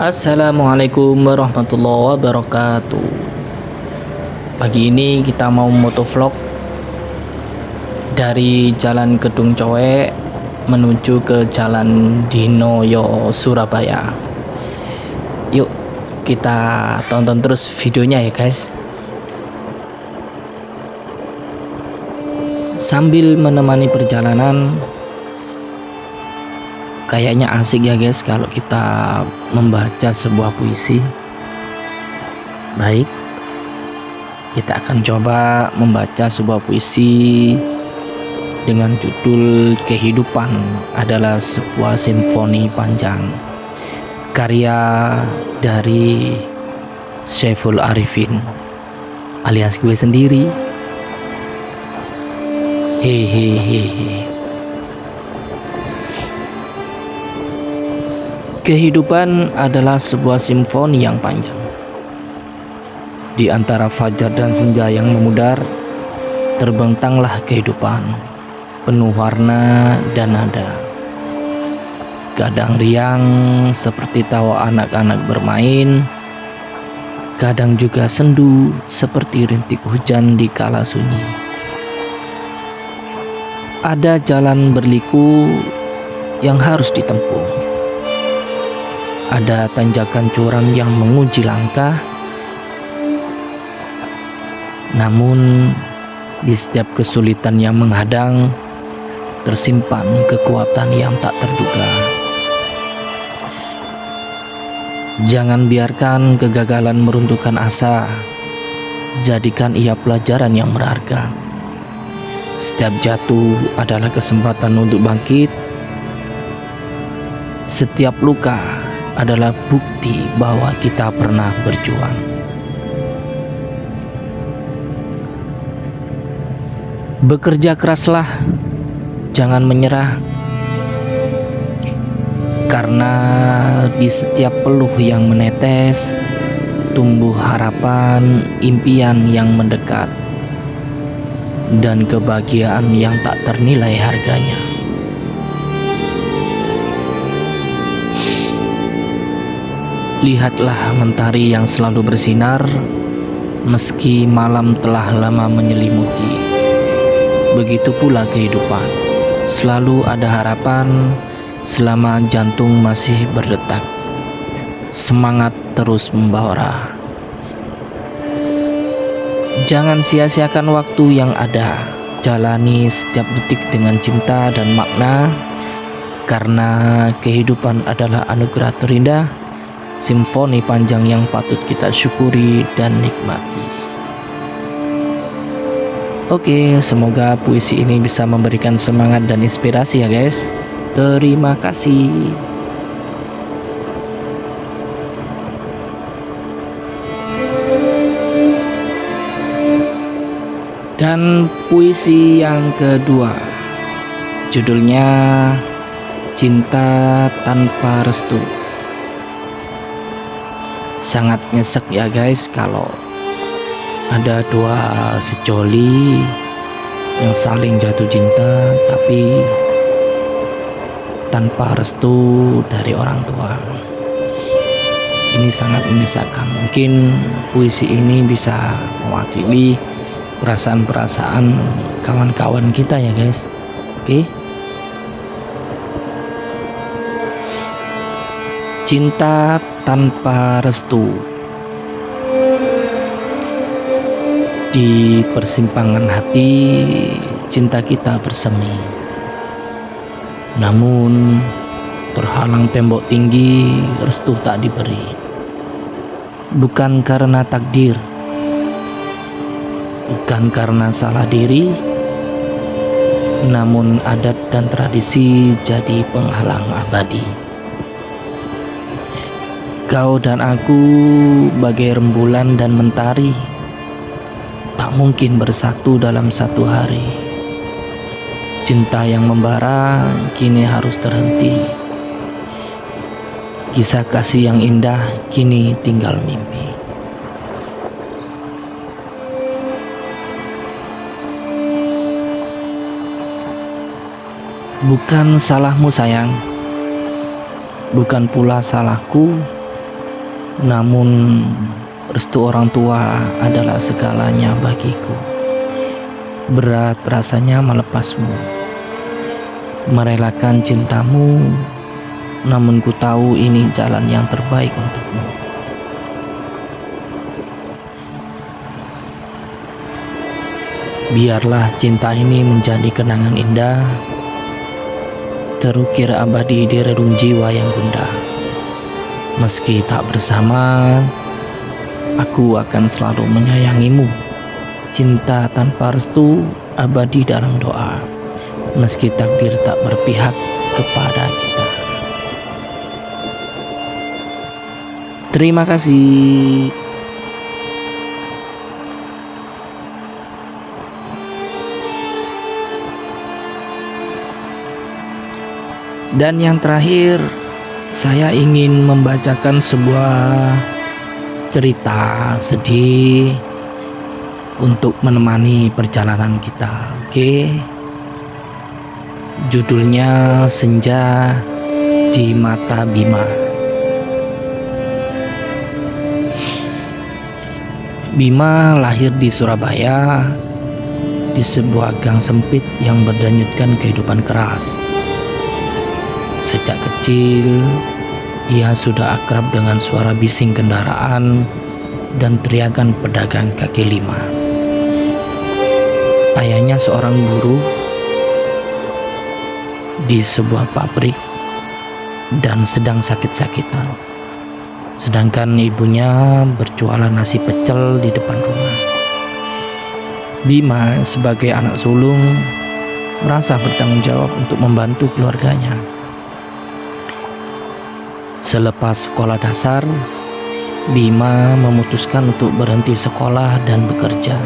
Assalamualaikum warahmatullahi wabarakatuh. Pagi ini kita mau motovlog dari Jalan Kedung Coek menuju ke Jalan Dinoyo Surabaya. Yuk kita tonton terus videonya ya guys. Sambil menemani perjalanan, kayaknya asik ya guys kalau kita membaca sebuah puisi. Baik, kita akan coba membaca sebuah puisi dengan judul Kehidupan adalah sebuah simfoni panjang, karya dari Syaiful Arifin alias gue sendiri. Hehehe. Kehidupan adalah sebuah simfoni yang panjang. Di antara fajar dan senja yang memudar, terbentanglah kehidupan, penuh warna dan nada. Kadang riang seperti tawa anak-anak bermain, kadang juga sendu seperti rintik hujan di kala sunyi. Ada jalan berliku yang harus ditempuh. Ada tanjakan curam yang menguji langkah. Namun di setiap kesulitan yang menghadang, tersimpan kekuatan yang tak terduga. Jangan biarkan kegagalan meruntuhkan asa. Jadikan ia pelajaran yang berharga. Setiap jatuh adalah kesempatan untuk bangkit. Setiap luka adalah bukti bahwa kita pernah berjuang. Bekerja keraslah, jangan menyerah, karena di setiap peluh yang menetes tumbuh harapan, impian yang mendekat, dan kebahagiaan yang tak ternilai harganya. Lihatlah mentari yang selalu bersinar, meski malam telah lama menyelimuti. Begitu pula kehidupan, selalu ada harapan selama jantung masih berdetak. Semangat terus membara. Jangan sia-siakan waktu yang ada. Jalani setiap detik dengan cinta dan makna, karena kehidupan adalah anugerah terindah, simfoni panjang yang patut kita syukuri dan nikmati. Oke, semoga puisi ini bisa memberikan semangat dan inspirasi ya guys. Terima kasih. Dan puisi yang kedua, judulnya Cinta Tanpa Restu. Sangat nyesek ya guys kalau ada dua sejoli yang saling jatuh cinta tapi tanpa restu dari orang tua. Ini sangat menyesakkan. Mungkin puisi ini bisa mewakili perasaan-perasaan kawan-kawan kita ya guys. Oke. Cinta tanpa restu. Di persimpangan hati, cinta kita bersemi. Namun terhalang tembok tinggi, restu tak diberi. Bukan karena takdir, bukan karena salah diri, namun adat dan tradisi jadi penghalang abadi. Kau dan aku bagai rembulan dan mentari, tak mungkin bersatu dalam satu hari. Cinta yang membara kini harus terhenti. Kisah kasih yang indah kini tinggal mimpi. Bukan salahmu sayang, bukan pula salahku Namun restu orang tua adalah segalanya bagiku. Berat rasanya melepasmu, merelakan cintamu, namun ku tahu ini jalan yang terbaik untukmu. Biarlah cinta ini menjadi kenangan indah, terukir abadi di relung jiwa yang gundah. Meski tak bersama, aku akan selalu menyayangimu. Cinta tanpa restu abadi dalam doa, meski takdir tak berpihak kepada kita. Terima kasih. Dan yang terakhir, saya ingin membacakan sebuah cerita sedih untuk menemani perjalanan kita. Oke. Judulnya Senja di Mata Bima. Bima lahir di Surabaya, di sebuah gang sempit yang berdenyutkan kehidupan keras. Sejak kecil, ia sudah akrab dengan suara bising kendaraan dan teriakan pedagang kaki lima. Ayahnya seorang buruh di sebuah pabrik dan sedang sakit-sakitan. Sedangkan ibunya berjualan nasi pecel di depan rumah. Bima sebagai anak sulung merasa bertanggung jawab untuk membantu keluarganya. Selepas sekolah dasar, Bima memutuskan untuk berhenti sekolah dan bekerja.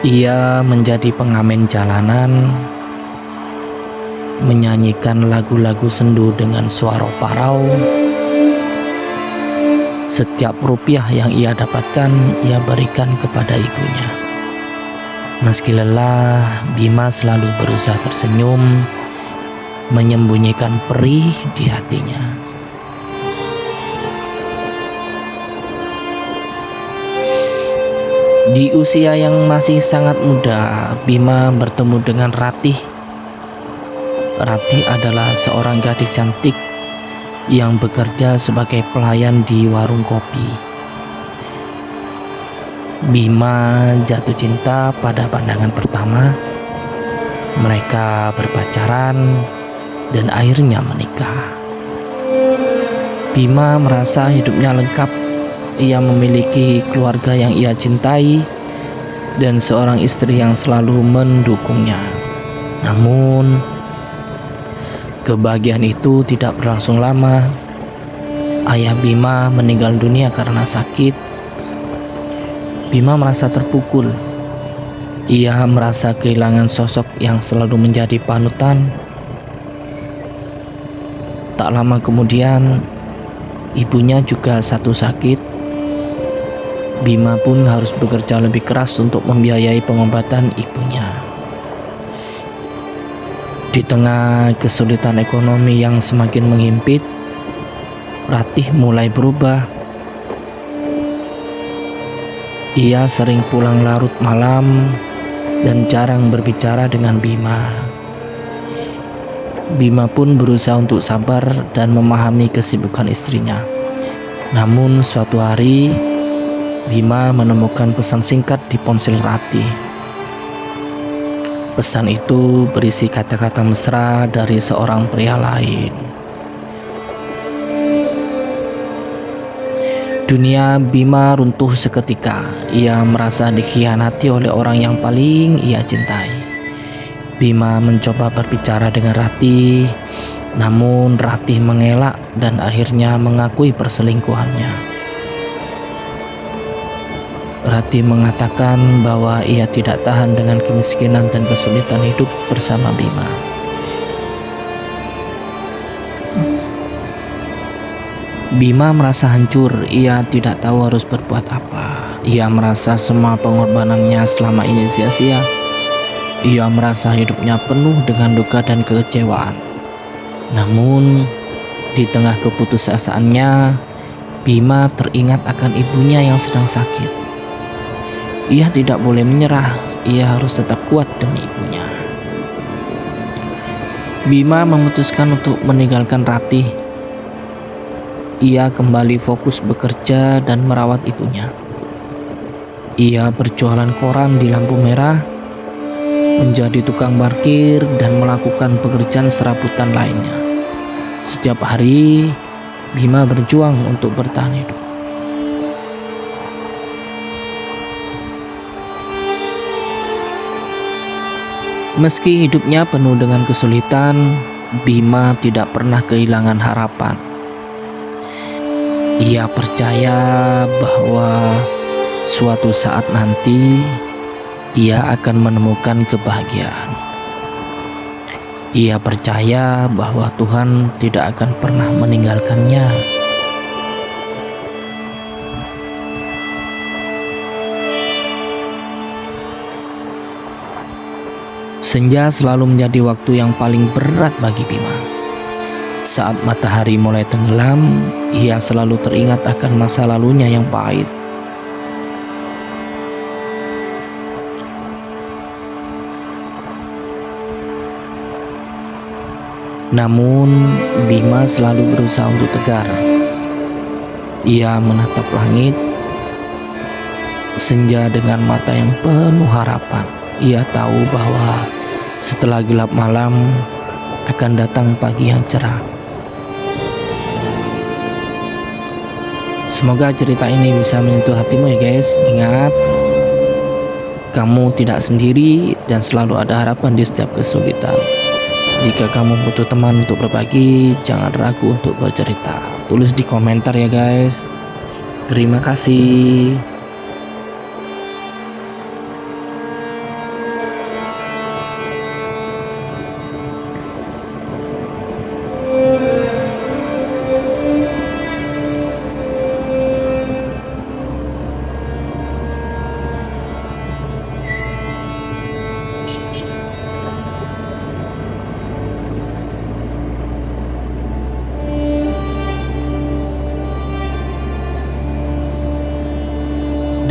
Ia menjadi pengamen jalanan, menyanyikan lagu-lagu sendu dengan suara parau. Setiap rupiah yang ia dapatkan, ia berikan kepada ibunya. Meski lelah, Bima selalu berusaha tersenyum, menyembunyikan perih di hatinya. Di usia yang masih sangat muda, Bima bertemu dengan Ratih. Ratih adalah seorang gadis cantik yang bekerja sebagai pelayan di warung kopi. Bima jatuh cinta pada pandangan pertama. Mereka berpacaran dan akhirnya menikah. Bima merasa hidupnya lengkap. Ia memiliki keluarga yang ia cintai dan seorang istri yang selalu mendukungnya. Namun, kebahagiaan itu tidak berlangsung lama. Ayah Bima meninggal dunia karena sakit. Bima merasa terpukul. Ia merasa kehilangan sosok yang selalu menjadi panutan. Tak lama kemudian, ibunya juga sakit. Bima pun harus bekerja lebih keras untuk membiayai pengobatan ibunya. Di tengah kesulitan ekonomi yang semakin menghimpit, Ratih mulai berubah. Ia sering pulang larut malam dan jarang berbicara dengan Bima. Bima pun berusaha untuk sabar dan memahami kesibukan istrinya. Namun suatu hari, Bima menemukan pesan singkat di ponsel Ratih. Pesan itu berisi kata-kata mesra dari seorang pria lain. Dunia Bima runtuh seketika. Ia merasa dikhianati oleh orang yang paling ia cintai. Bima mencoba berbicara dengan Ratih, namun Ratih mengelak dan akhirnya mengakui perselingkuhannya. Ratih mengatakan bahwa ia tidak tahan dengan kemiskinan dan kesulitan hidup bersama Bima. Bima merasa hancur. Ia tidak tahu harus berbuat apa. Ia merasa semua pengorbanannya selama ini sia-sia. Ia merasa hidupnya penuh dengan duka dan kekecewaan. Namun, Di tengah keputusasaannya, Bima teringat akan ibunya yang sedang sakit. Ia tidak boleh menyerah, ia harus tetap kuat demi ibunya. Bima memutuskan untuk meninggalkan Ratih. Ia kembali fokus bekerja dan merawat ibunya. Ia berjualan koran di lampu merah, menjadi tukang parkir, dan melakukan pekerjaan serabutan lainnya. Setiap hari, Bima berjuang untuk bertahan hidup. Meski hidupnya penuh dengan kesulitan, Bima tidak pernah kehilangan harapan. Ia percaya bahwa suatu saat nanti ia akan menemukan kebahagiaan. Ia percaya bahwa Tuhan tidak akan pernah meninggalkannya. Senja selalu menjadi waktu yang paling berat bagi Bima. Saat matahari mulai tenggelam, ia selalu teringat akan masa lalunya yang pahit. Namun, Bima selalu berusaha untuk tegar. Ia menatap langit, senja dengan mata yang penuh harapan. Ia tahu bahwa setelah gelap malam akan datang pagi yang cerah. Semoga cerita ini bisa menyentuh hatimu ya guys. Ingat, kamu tidak sendiri dan selalu ada harapan di setiap kesulitan. Jika kamu butuh teman untuk berbagi, jangan ragu untuk bercerita. Tulis di komentar ya guys. Terima kasih.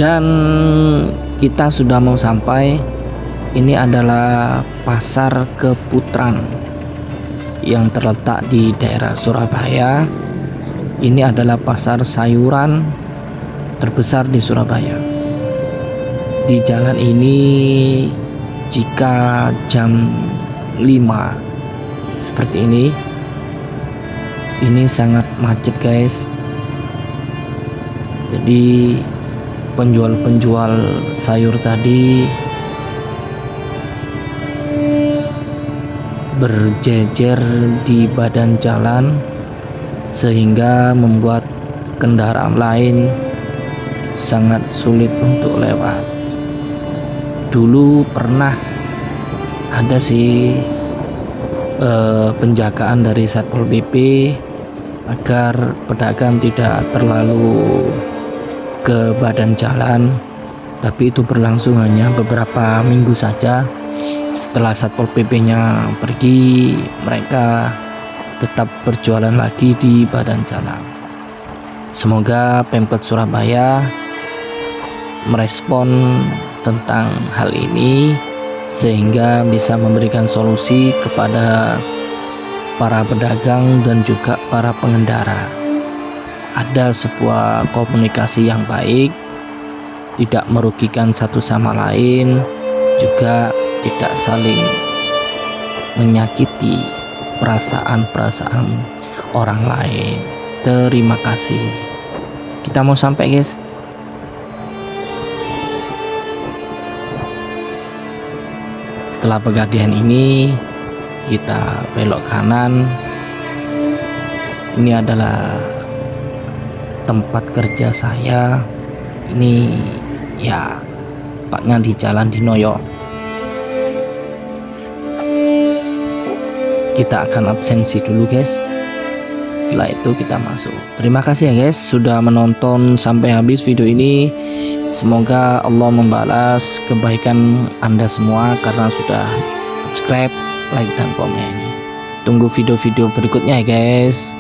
Dan kita sudah mau sampai. Ini adalah Pasar Keputran yang terletak di daerah Surabaya. Ini adalah pasar sayuran terbesar di Surabaya. Di jalan ini jika jam 5 seperti ini sangat macet guys. Jadi penjual-penjual sayur tadi berjejer di badan jalan sehingga membuat kendaraan lain sangat sulit untuk lewat. Dulu pernah ada sih penjagaan dari Satpol PP agar pedagang tidak terlalu ke badan jalan, tapi itu berlangsung hanya beberapa minggu saja. Setelah Satpol PP-nya pergi, mereka tetap berjualan lagi di badan jalan. Semoga Pemkot Surabaya merespon tentang hal ini sehingga bisa memberikan solusi kepada para pedagang dan juga para pengendara. Ada sebuah komunikasi yang baik, tidak merugikan satu sama lain, juga tidak saling menyakiti perasaan-perasaan orang lain. Terima kasih. Kita mau sampai guys. Setelah Pegadaian ini kita belok kanan. Ini adalah tempat kerja saya. Ini ya tepatnya di Jalan Dinoyo. Kita akan absensi dulu guys. Setelah itu kita masuk. Terima kasih ya guys sudah menonton sampai habis video ini. Semoga Allah membalas kebaikan Anda semua karena sudah subscribe, like, dan komen. Tunggu video-video berikutnya ya guys.